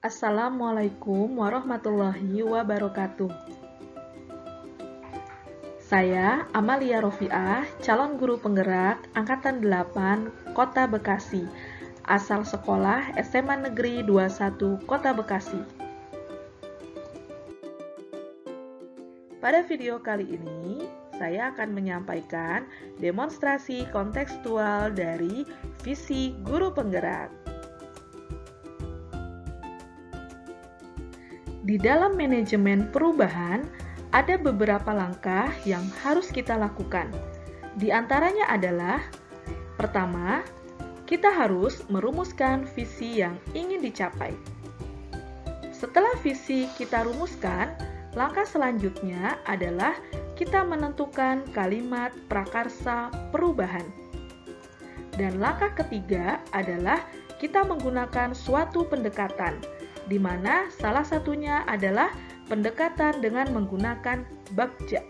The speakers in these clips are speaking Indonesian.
Assalamualaikum warahmatullahi wabarakatuh. Saya Amalia Rofiah, calon guru penggerak Angkatan 8 Kota Bekasi, asal sekolah SMA Negeri 21 Kota Bekasi. Pada video kali ini, saya akan menyampaikan demonstrasi kontekstual dari visi guru penggerak. Di dalam manajemen perubahan, ada beberapa langkah yang harus kita lakukan. Di antaranya adalah, pertama, kita harus merumuskan visi yang ingin dicapai. Setelah visi kita rumuskan, langkah selanjutnya adalah kita menentukan kalimat prakarsa perubahan. Dan langkah ketiga adalah kita menggunakan suatu pendekatan, di mana salah satunya adalah pendekatan dengan menggunakan bagja.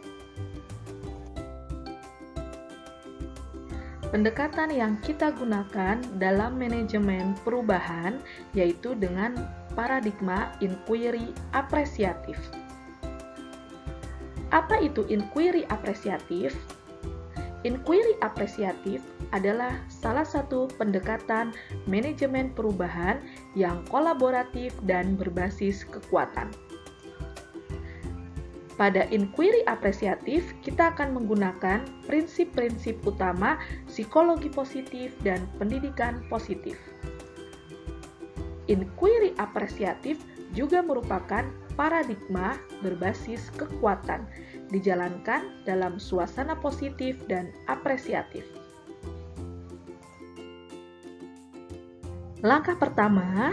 Pendekatan yang kita gunakan dalam manajemen perubahan yaitu dengan paradigma inquiry apresiatif. Apa itu inquiry apresiatif? Inquiry apresiatif adalah salah satu pendekatan manajemen perubahan yang kolaboratif dan berbasis kekuatan. Pada inquiry apresiatif, kita akan menggunakan prinsip-prinsip utama psikologi positif dan pendidikan positif. Inquiry apresiatif juga merupakan paradigma berbasis kekuatan, dijalankan dalam suasana positif dan apresiatif. Langkah pertama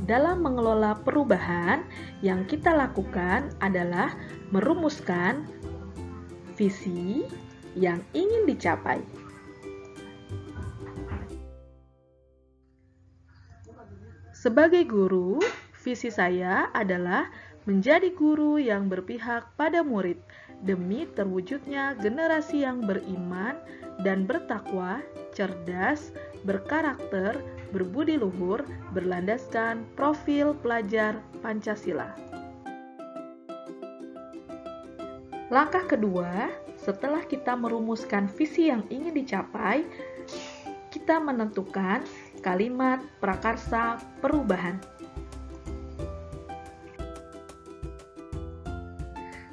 dalam mengelola perubahan yang kita lakukan adalah merumuskan visi yang ingin dicapai. Sebagai guru, visi saya adalah menjadi guru yang berpihak pada murid demi terwujudnya generasi yang beriman dan bertakwa, cerdas, berkarakter, berbudi luhur, berlandaskan profil pelajar Pancasila. Langkah kedua, setelah kita merumuskan visi yang ingin dicapai, kita menentukan kalimat prakarsa perubahan.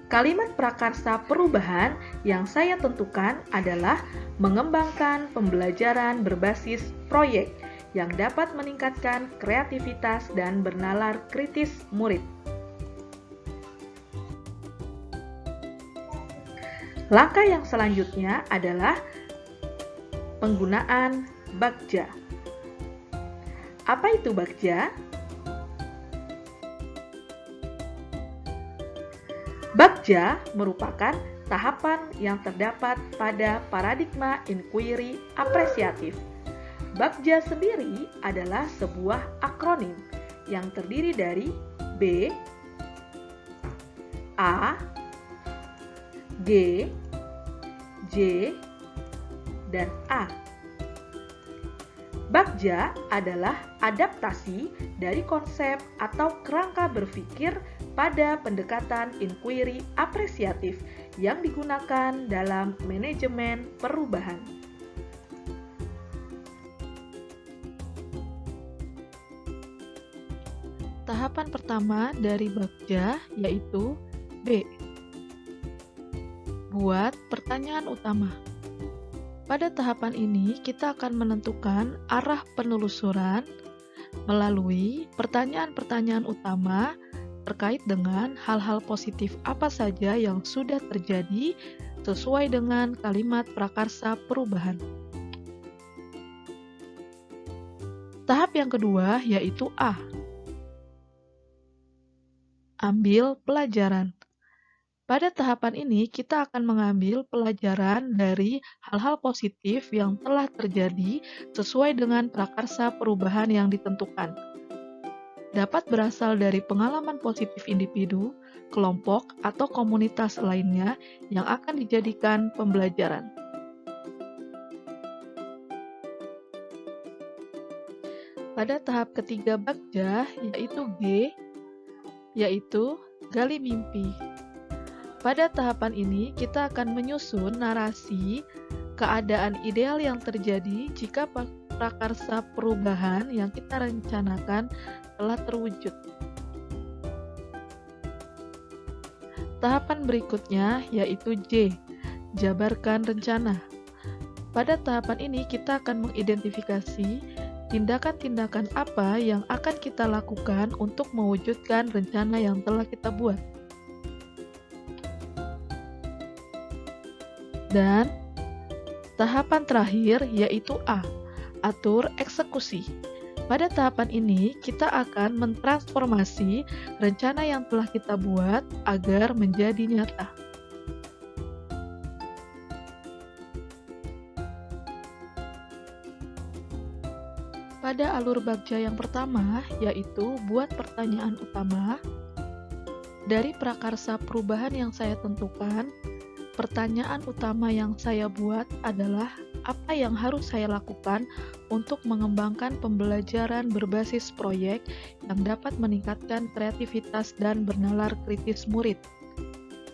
Kalimat prakarsa perubahan yang saya tentukan adalah mengembangkan pembelajaran berbasis proyek yang dapat meningkatkan kreativitas dan bernalar kritis murid. Langkah yang selanjutnya adalah penggunaan bagja. Apa itu bagja? Bagja merupakan tahapan yang terdapat pada paradigma inquiry apresiatif. Bagja sendiri adalah sebuah akronim yang terdiri dari B, A, G, J, dan A. Bagja adalah adaptasi dari konsep atau kerangka berpikir pada pendekatan inquiry apresiatif yang digunakan dalam manajemen perubahan. Tahapan pertama dari bagja yaitu B. Buat pertanyaan utama. Pada tahapan ini, kita akan menentukan arah penelusuran melalui pertanyaan-pertanyaan utama terkait dengan hal-hal positif apa saja yang sudah terjadi sesuai dengan kalimat prakarsa perubahan. Tahap yang kedua yaitu A. Ambil pelajaran. Pada tahapan ini, kita akan mengambil pelajaran dari hal-hal positif yang telah terjadi sesuai dengan prakarsa perubahan yang ditentukan. Dapat berasal dari pengalaman positif individu, kelompok, atau komunitas lainnya yang akan dijadikan pembelajaran. Pada tahap ketiga Bagja, yaitu G, yaitu gali mimpi. Pada tahapan ini, kita akan menyusun narasi keadaan ideal yang terjadi jika prakarsa perubahan yang kita rencanakan telah terwujud. Tahapan berikutnya yaitu J, jabarkan rencana. Pada tahapan ini kita akan mengidentifikasi tindakan-tindakan apa yang akan kita lakukan untuk mewujudkan rencana yang telah kita buat. Dan tahapan terakhir yaitu A, atur eksekusi. Pada tahapan ini, kita akan mentransformasi rencana yang telah kita buat agar menjadi nyata. Pada alur Bagja yang pertama, yaitu buat pertanyaan utama, dari prakarsa perubahan yang saya tentukan, pertanyaan utama yang saya buat adalah apa yang harus saya lakukan untuk mengembangkan pembelajaran berbasis proyek yang dapat meningkatkan kreativitas dan bernalar kritis murid.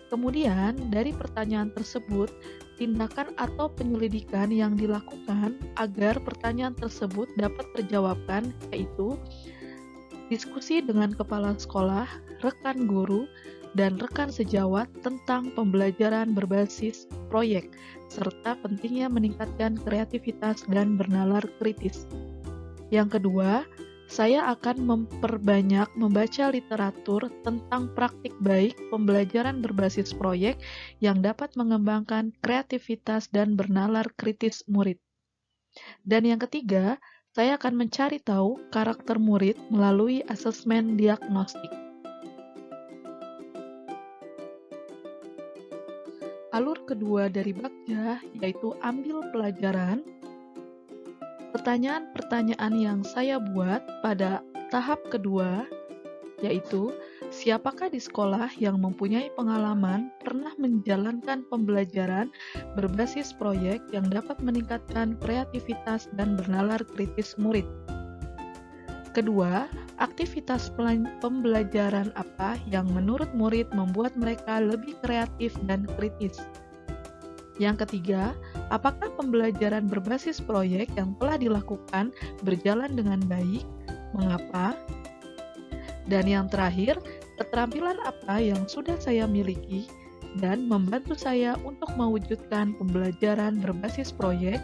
Kemudian, dari pertanyaan tersebut, tindakan atau penyelidikan yang dilakukan agar pertanyaan tersebut dapat terjawabkan, yaitu diskusi dengan kepala sekolah, rekan guru, dan rekan sejawat tentang pembelajaran berbasis proyek, serta pentingnya meningkatkan kreativitas dan bernalar kritis. Yang kedua, saya akan memperbanyak membaca literatur tentang praktik baik pembelajaran berbasis proyek yang dapat mengembangkan kreativitas dan bernalar kritis murid. Dan yang ketiga, saya akan mencari tahu karakter murid melalui asesmen diagnostik. Alur kedua dari Bagja yaitu ambil pelajaran. Pertanyaan-pertanyaan yang saya buat pada tahap kedua yaitu siapakah di sekolah yang mempunyai pengalaman pernah menjalankan pembelajaran berbasis proyek yang dapat meningkatkan kreativitas dan bernalar kritis murid. Kedua, aktivitas pembelajaran apa yang menurut murid membuat mereka lebih kreatif dan kritis. Yang ketiga, apakah pembelajaran berbasis proyek yang telah dilakukan berjalan dengan baik? Mengapa? Dan yang terakhir, keterampilan apa yang sudah saya miliki dan membantu saya untuk mewujudkan pembelajaran berbasis proyek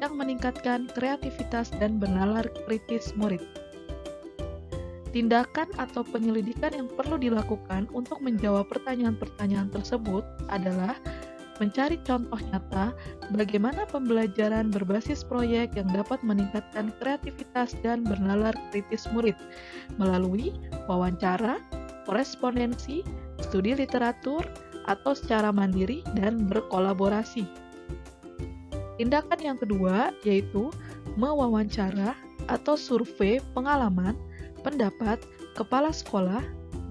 yang meningkatkan kreativitas dan bernalar kritis murid. Tindakan atau penyelidikan yang perlu dilakukan untuk menjawab pertanyaan-pertanyaan tersebut adalah mencari contoh nyata bagaimana pembelajaran berbasis proyek yang dapat meningkatkan kreativitas dan bernalar kritis murid melalui wawancara, korespondensi, studi literatur, atau secara mandiri dan berkolaborasi. Tindakan yang kedua yaitu mewawancara atau survei pengalaman, pendapat kepala sekolah,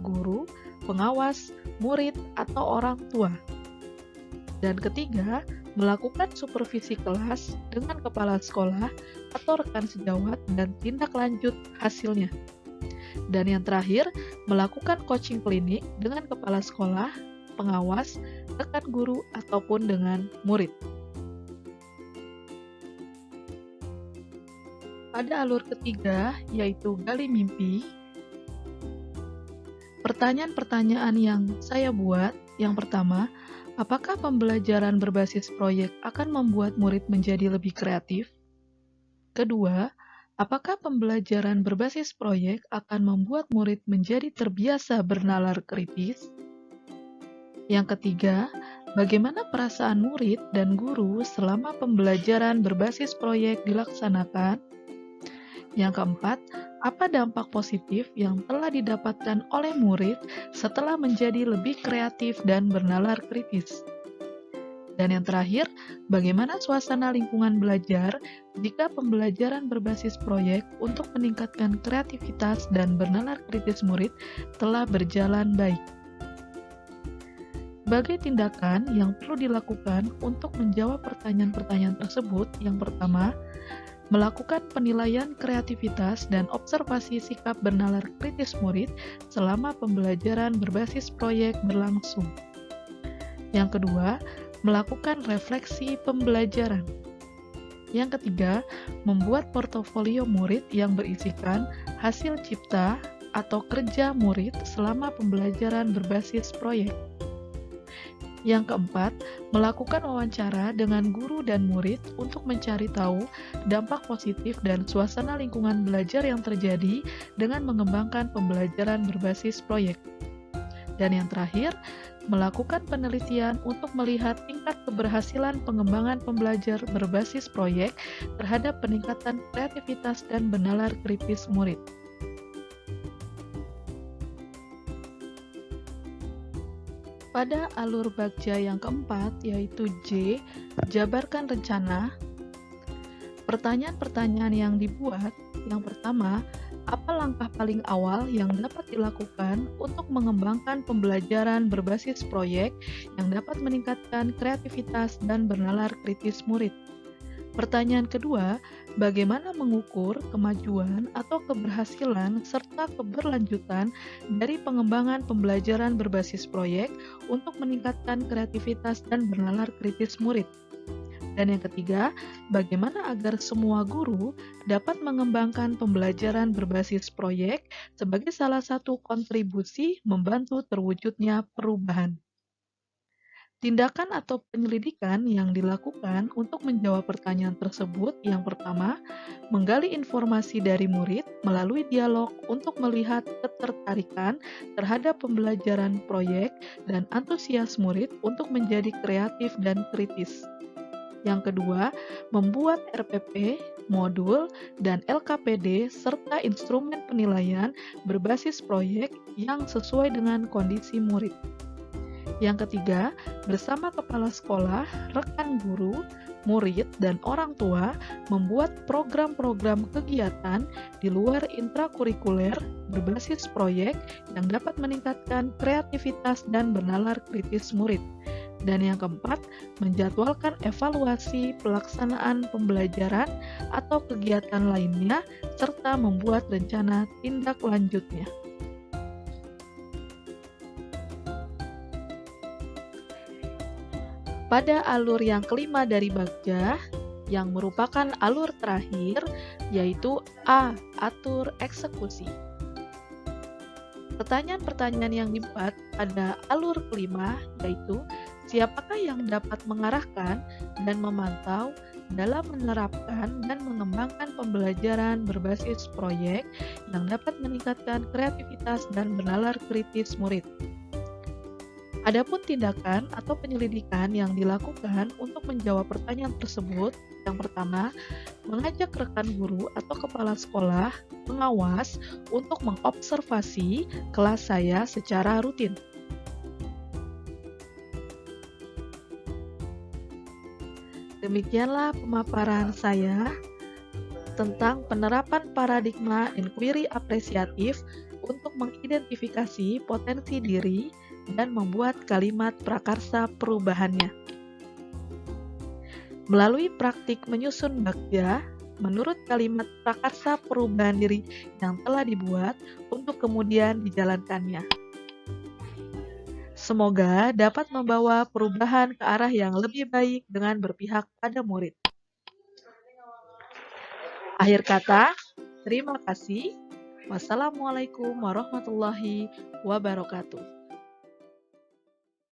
guru, pengawas, murid, atau orang tua. Dan ketiga, melakukan supervisi kelas dengan kepala sekolah atau rekan sejawat dan tindak lanjut hasilnya. Dan yang terakhir, melakukan coaching klinik dengan kepala sekolah, pengawas, rekan guru, ataupun dengan murid. Pada alur ketiga, yaitu gali mimpi, pertanyaan-pertanyaan yang saya buat, yang pertama, apakah pembelajaran berbasis proyek akan membuat murid menjadi lebih kreatif? Kedua, apakah pembelajaran berbasis proyek akan membuat murid menjadi terbiasa bernalar kritis? Yang ketiga, bagaimana perasaan murid dan guru selama pembelajaran berbasis proyek dilaksanakan? Yang keempat, apa dampak positif yang telah didapatkan oleh murid setelah menjadi lebih kreatif dan bernalar kritis? Dan yang terakhir, bagaimana suasana lingkungan belajar jika pembelajaran berbasis proyek untuk meningkatkan kreativitas dan bernalar kritis murid telah berjalan baik? Sebagai tindakan yang perlu dilakukan untuk menjawab pertanyaan-pertanyaan tersebut, yang pertama, Melakukan penilaian kreativitas dan observasi sikap bernalar kritis murid selama pembelajaran berbasis proyek berlangsung. Yang kedua, melakukan refleksi pembelajaran. Yang ketiga, membuat portofolio murid yang berisikan hasil cipta atau kerja murid selama pembelajaran berbasis proyek. Yang keempat, melakukan wawancara dengan guru dan murid untuk mencari tahu dampak positif dan suasana lingkungan belajar yang terjadi dengan mengembangkan pembelajaran berbasis proyek. Dan yang terakhir, melakukan penelitian untuk melihat tingkat keberhasilan pengembangan pembelajar berbasis proyek terhadap peningkatan kreativitas dan bernalar kritis murid. Pada alur bagja yang keempat, yaitu J, jabarkan rencana. Pertanyaan-pertanyaan yang dibuat, yang pertama, apa langkah paling awal yang dapat dilakukan untuk mengembangkan pembelajaran berbasis proyek yang dapat meningkatkan kreativitas dan bernalar kritis murid? Pertanyaan kedua, bagaimana mengukur kemajuan atau keberhasilan serta keberlanjutan dari pengembangan pembelajaran berbasis proyek untuk meningkatkan kreativitas dan bernalar kritis murid? Dan yang ketiga, bagaimana agar semua guru dapat mengembangkan pembelajaran berbasis proyek sebagai salah satu kontribusi membantu terwujudnya perubahan? Tindakan atau penyelidikan yang dilakukan untuk menjawab pertanyaan tersebut yang pertama, menggali informasi dari murid melalui dialog untuk melihat ketertarikan terhadap pembelajaran proyek dan antusias murid untuk menjadi kreatif dan kritis. Yang kedua, membuat RPP, modul, dan LKPD serta instrumen penilaian berbasis proyek yang sesuai dengan kondisi murid. Yang ketiga, bersama kepala sekolah, rekan guru, murid, dan orang tua membuat program-program kegiatan di luar intrakurikuler berbasis proyek yang dapat meningkatkan kreativitas dan bernalar kritis murid. Dan yang keempat, menjadwalkan evaluasi pelaksanaan pembelajaran atau kegiatan lainnya serta membuat rencana tindak lanjutnya. Pada alur yang kelima dari bagja, yang merupakan alur terakhir, yaitu A. Atur eksekusi. Pertanyaan-pertanyaan yang dibuat pada alur kelima, yaitu siapakah yang dapat mengarahkan dan memantau dalam menerapkan dan mengembangkan pembelajaran berbasis proyek yang dapat meningkatkan kreativitas dan bernalar kritis murid. Adapun tindakan atau penyelidikan yang dilakukan untuk menjawab pertanyaan tersebut, yang pertama, mengajak rekan guru atau kepala sekolah, pengawas, untuk mengobservasi kelas saya secara rutin. Demikianlah pemaparan saya tentang penerapan paradigma inquiry apresiatif untuk mengidentifikasi potensi diri dan membuat kalimat prakarsa perubahannya. Melalui praktik menyusun bagja, menurut kalimat prakarsa perubahan diri yang telah dibuat untuk kemudian dijalankannya. Semoga dapat membawa perubahan ke arah yang lebih baik dengan berpihak pada murid. Akhir kata, terima kasih. Wassalamualaikum warahmatullahi wabarakatuh.